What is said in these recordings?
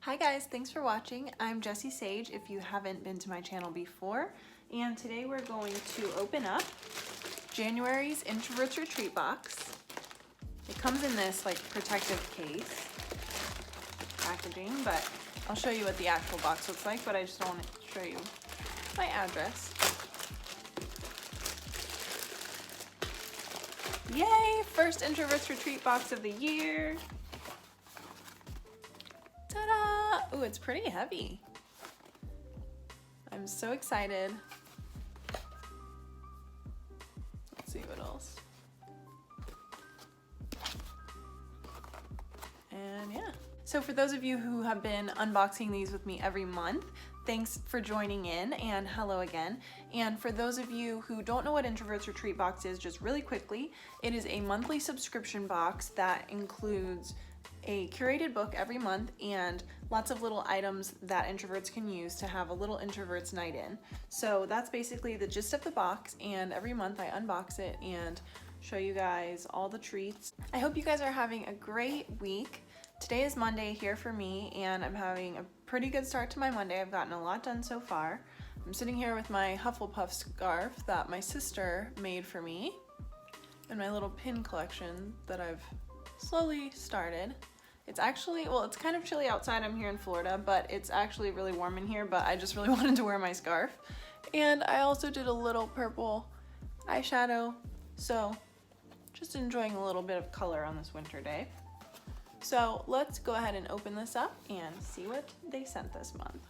Hi guys, thanks for watching. I'm Jessie Sage if you haven't been to my channel before, and today we're going to open up January's Introvert's Retreat box. It comes in this like protective case packaging, but I'll show you what the actual box looks like, but I just don't want to show you my address. Yay! First Introvert's Retreat box of the year. Ta-da! Ooh, it's pretty heavy. I'm so excited. Let's see what else. And yeah. So for those of you who have been unboxing these with me every month, thanks for joining in and hello again. And for those of you who don't know what Introvert's Retreat box is, just really quickly, it is a monthly subscription box that includes a curated book every month and lots of little items that introverts can use to have a little introverts night in. So that's basically the gist of the box, and every month I unbox it and show you guys all the treats. I hope you guys are having a great week. Today is Monday here for me, and I'm having a pretty good start to my Monday. I've gotten a lot done so far. I'm sitting here with my Hufflepuff scarf that my sister made for me and my little pin collection that I've slowly started. It's actually, well, it's kind of chilly outside. I'm here in Florida, but it's actually really warm in here, but I just really wanted to wear my scarf. And I also did a little purple eyeshadow, so just enjoying a little bit of color on this winter day. So let's go ahead and open this up and see what they sent this month.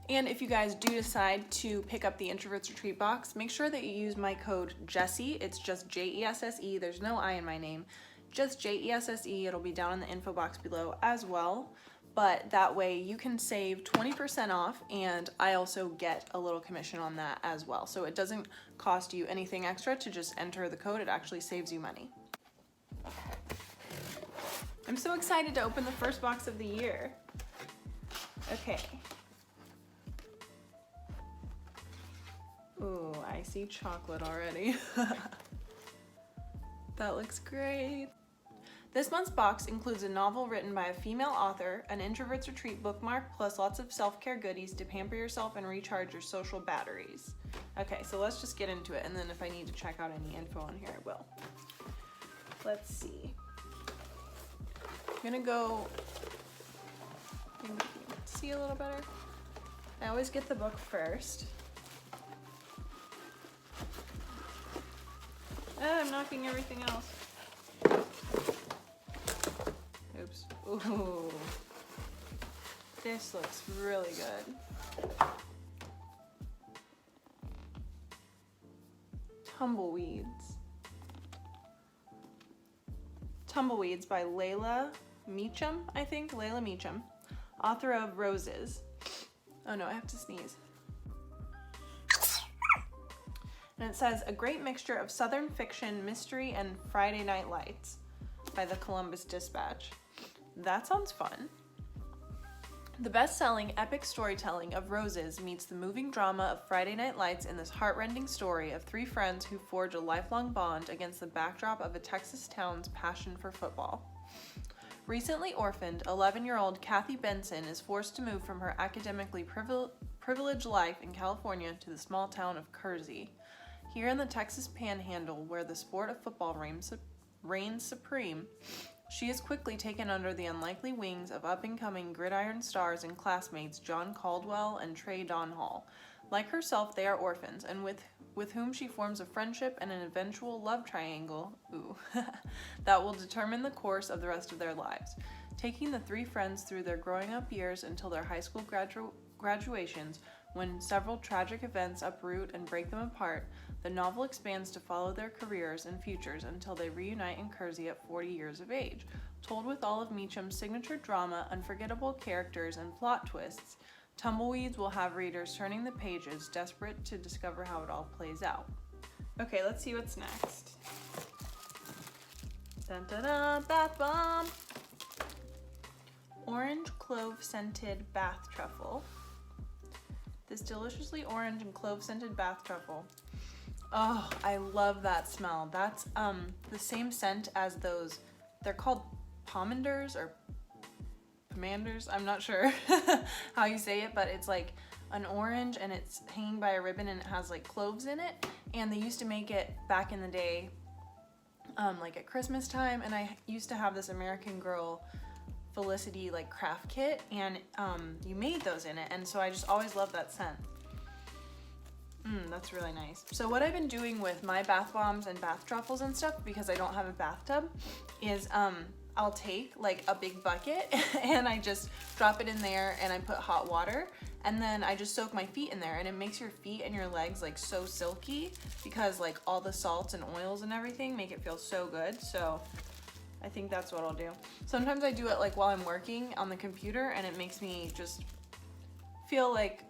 And if you guys do decide to pick up the Introvert's Retreat box, make sure that you use my code Jessie. It's just J-E-S-S-E. There's no I in my name. Just J-E-S-S-E. It'll be down in the info box below as well. But that way you can save 20% off, and I also get a little commission on that as well. So it doesn't cost you anything extra to just enter the code. It actually saves you money. I'm so excited to open the first box of the year. Okay. Ooh, I see chocolate already. That looks great. This month's box includes a novel written by a female author, an Introvert's Retreat bookmark, plus lots of self-care goodies to pamper yourself and recharge your social batteries. Okay, so let's just get into it, and then if I need to check out any info on here, I will. Let's see. I'm gonna go, maybe you can see a little better. I always get the book first. Ah, I'm knocking everything else. Oops. Ooh. This looks really good. Tumbleweeds. Tumbleweeds by Leila Meacham, I think. Leila Meacham. Author of Roses. Oh no, I have to sneeze. And it says, a great mixture of Southern fiction, mystery, and Friday Night Lights by the Columbus Dispatch. That sounds fun. The best-selling epic storytelling of Roses meets the moving drama of Friday Night Lights in this heart-rending story of three friends who forge a lifelong bond against the backdrop of a Texas town's passion for football. Recently orphaned, 11-year-old Kathy Benson is forced to move from her academically privileged life in California to the small town of Kersey. Here in the Texas Panhandle, where the sport of football reigns supreme, she is quickly taken under the unlikely wings of up-and-coming gridiron stars and classmates John Caldwell and Trey Donhall. Like herself, they are orphans, and with whom she forms a friendship and an eventual love triangle that will determine the course of the rest of their lives. Taking the three friends through their growing up years until their high school graduations, when several tragic events uproot and break them apart, the novel expands to follow their careers and futures until they reunite in Kersey at 40 years of age. Told with all of Meacham's signature drama, unforgettable characters, and plot twists, Tumbleweeds will have readers turning the pages, desperate to discover how it all plays out. Okay, let's see what's next. Dun dun dun, bath bomb! Orange clove scented bath truffle. This deliciously orange and clove scented bath truffle. Oh, I love that smell. That's the same scent as those, they're called pomanders or pomanders. I'm not sure how you say it, but it's like an orange and it's hanging by a ribbon and it has like cloves in it. And they used to make it back in the day, like at Christmas time. And I used to have this American Girl Felicity like craft kit, and you made those in it. And so I just always loved that scent. That's really nice. So what I've been doing with my bath bombs and bath truffles and stuff, because I don't have a bathtub, is I'll take like a big bucket and I just drop it in there and I put hot water and then I just soak my feet in there, and it makes your feet and your legs like so silky because like all the salts and oils and everything make it feel so good. So I think that's what I'll do. Sometimes I do it like while I'm working on the computer and it makes me just feel like,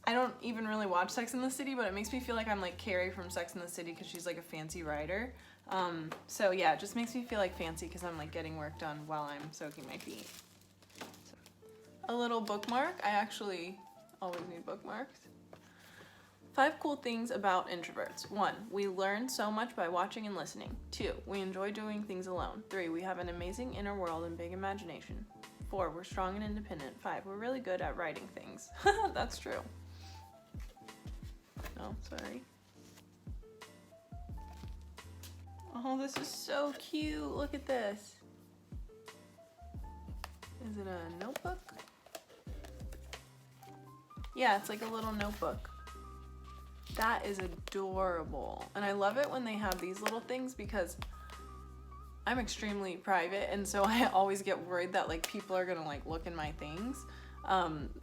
I don't even really watch Sex and the City, but it makes me feel like I'm like Carrie from Sex and the City because she's like a fancy writer. So yeah, it just makes me feel like fancy because I'm like getting work done while I'm soaking my feet. So, a little bookmark. I actually always need bookmarks. 5 cool things about introverts. 1, we learn so much by watching and listening. 2, we enjoy doing things alone. 3, we have an amazing inner world and big imagination. 4, we're strong and independent. 5, we're really good at writing things. That's true. Oh, sorry. Oh, this is so cute. Look at this. Is it a notebook? Yeah, it's like a little notebook. That is adorable. And I love it when they have these little things because I'm extremely private, and so I always get worried that like people are gonna like look in my things.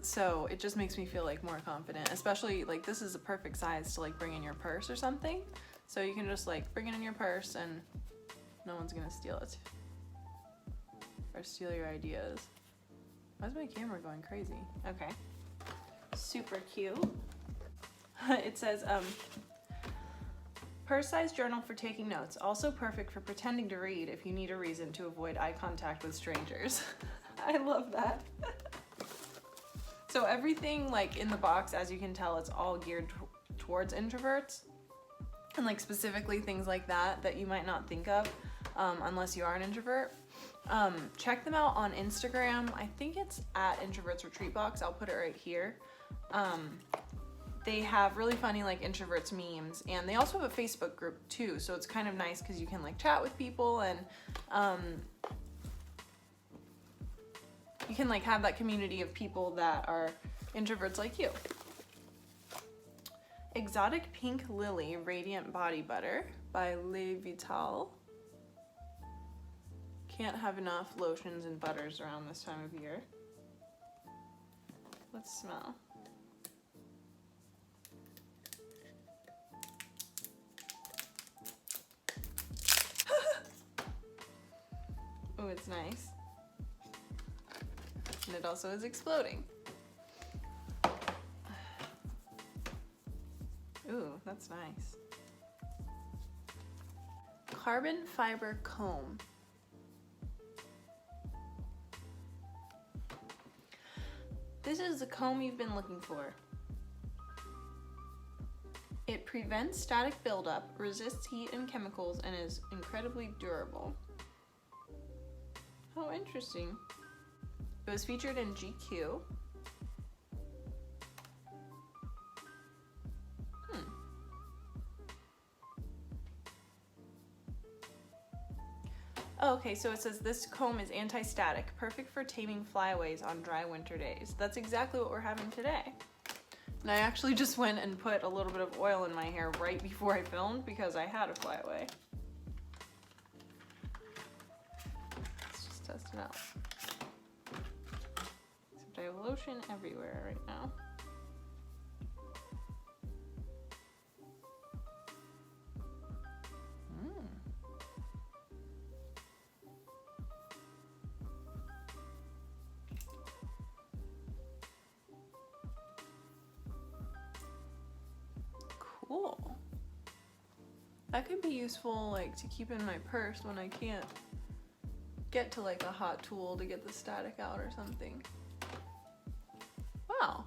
So it just makes me feel like more confident, especially like this is a perfect size to like bring in your purse or something. So you can just like bring it in your purse and no one's gonna steal it or steal your ideas. Why is my camera going crazy? Okay. Super cute. It says, purse-sized journal for taking notes. Also perfect for pretending to read if you need a reason to avoid eye contact with strangers. I love that. So everything like in the box, as you can tell, it's all geared towards introverts. And like specifically things like that you might not think of unless you are an introvert. Check them out on Instagram. I think it's at Introverts Retreat Box. I'll put it right here. They have really funny like introverts memes, and they also have a Facebook group too, so it's kind of nice because you can like chat with people and you can like have that community of people that are introverts like you. Exotic Pink Lily Radiant Body Butter by Leila. Can't have enough lotions and butters around this time of year. Let's smell. Oh, it's nice. And it also is exploding. Ooh, that's nice. Carbon fiber comb. This is the comb you've been looking for. It prevents static buildup, resists heat and chemicals, and is incredibly durable. Oh, interesting. It was featured in GQ. Oh, okay, so it says this comb is anti-static, perfect for taming flyaways on dry winter days. That's exactly what we're having today. And I actually just went and put a little bit of oil in my hair right before I filmed because I had a flyaway. Let's just test it out. Except I have lotion everywhere right now. Cool. That could be useful like to keep in my purse when I can't get to like a hot tool to get the static out or something. Wow.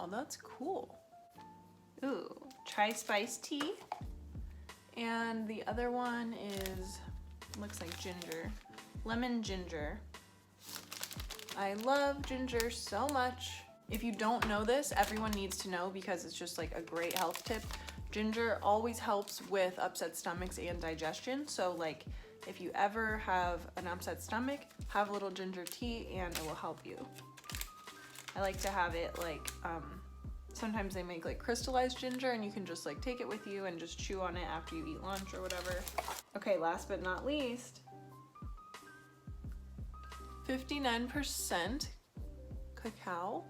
that's cool. Ooh, chai spice tea. And the other one is, looks like ginger, lemon ginger. I love ginger so much. If you don't know this, everyone needs to know because it's just like a great health tip. Ginger always helps with upset stomachs and digestion. So like if you ever have an upset stomach, have a little ginger tea and it will help you. I like to have it like, sometimes they make like crystallized ginger and you can just like take it with you and just chew on it after you eat lunch or whatever. Okay, last but not least, 59% cacao,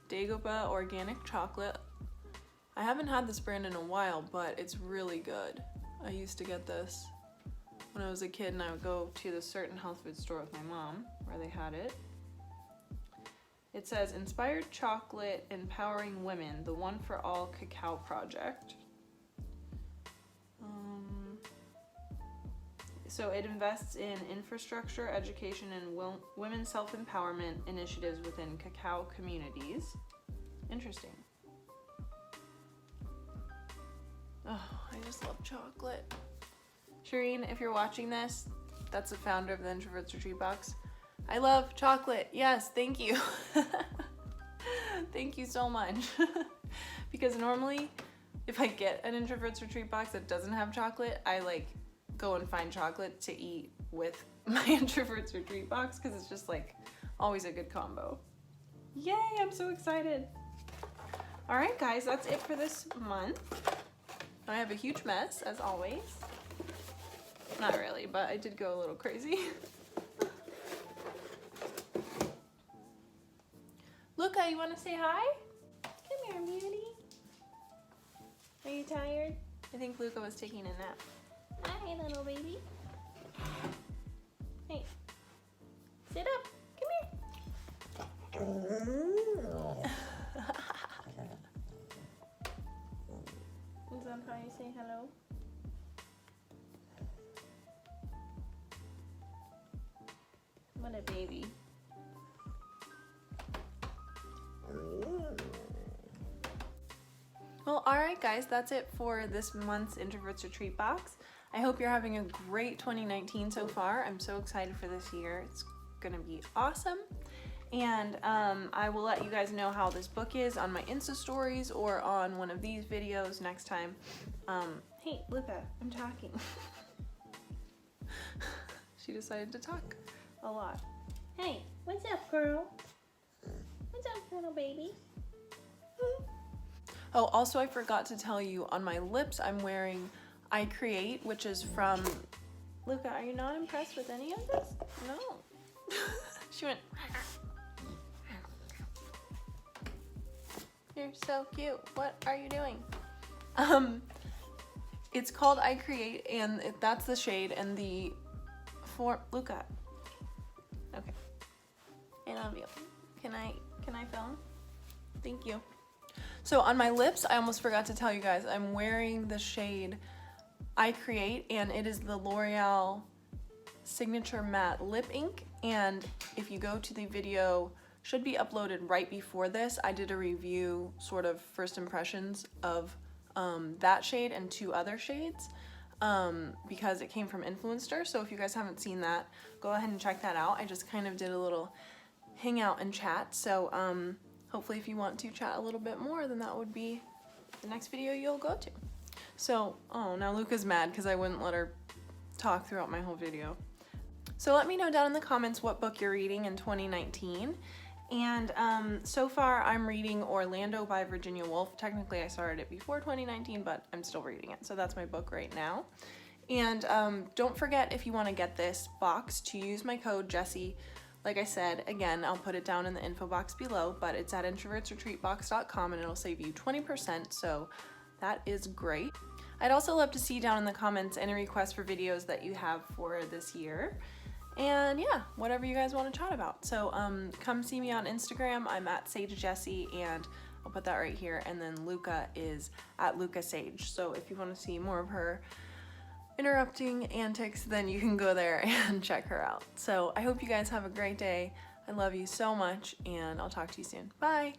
Dagobah organic chocolate. I haven't had this brand in a while, but it's really good. I used to get this when I was a kid and I would go to the certain health food store with my mom where they had it. It says, inspired chocolate, empowering women, the One for All Cacao Project. So it invests in infrastructure, education, and women's self-empowerment initiatives within cacao communities. Interesting. Oh, I just love chocolate. Shireen, if you're watching this, that's the founder of the Introvert's Retreat Box. I love chocolate. Yes, thank you. Thank you so much. Because normally, if I get an Introvert's Retreat Box that doesn't have chocolate, I like go and find chocolate to eat with my Introvert's Retreat Box because it's just like always a good combo. Yay, I'm so excited. All right, guys, that's it for this month. I have a huge mess, as always. Not really, but I did go a little crazy. Luca, you want to say hi? Come here, beauty. Are you tired? I think Luca was taking a nap. Hi, little baby. Hey, sit up. Come here. Is that how you say hello? What a baby. Well, alright guys, that's it for this month's Introvert's Retreat Box. I hope you're having a great 2019 so far. I'm so excited for this year. It's gonna be awesome. And I will let you guys know how this book is on my Insta stories or on one of these videos next time. Hey, Luca, I'm talking. She decided to talk a lot. Hey, what's up, girl? What's up, little baby? Oh, also I forgot to tell you, on my lips I'm wearing I Create, which is from... Luca, are you not impressed with any of this? No. She went... You're so cute. What are you doing? It's called I Create, and that's the shade, and the form... Luca. Okay. I love you. Can I film? Thank you. So on my lips, I almost forgot to tell you guys, I'm wearing the shade I Create, and it is the L'Oreal Signature Matte Lip Ink. And if you go to the video, should be uploaded right before this, I did a review, sort of first impressions of that shade and two other shades because it came from Influencer. So if you guys haven't seen that, go ahead and check that out. I just kind of did a little hangout and chat. So hopefully if you want to chat a little bit more, then that would be the next video you'll go to. So, oh, now Luca's mad because I wouldn't let her talk throughout my whole video. So let me know down in the comments what book you're reading in 2019. And so far I'm reading Orlando by Virginia Woolf. Technically I started it before 2019, but I'm still reading it. So that's my book right now. And don't forget, if you want to get this box, to use my code Jessie. Like I said, again, I'll put it down in the info box below, but it's at introvertsretreatbox.com and it'll save you 20%, so that is great. I'd also love to see down in the comments any requests for videos that you have for this year. And yeah, whatever you guys want to chat about. So come see me on Instagram. I'm at Sage Jessie, and I'll put that right here. And then Luca is at Luca Sage. So if you want to see more of her interrupting antics, then you can go there and check her out. So I hope you guys have a great day. I love you so much, and I'll talk to you soon. Bye.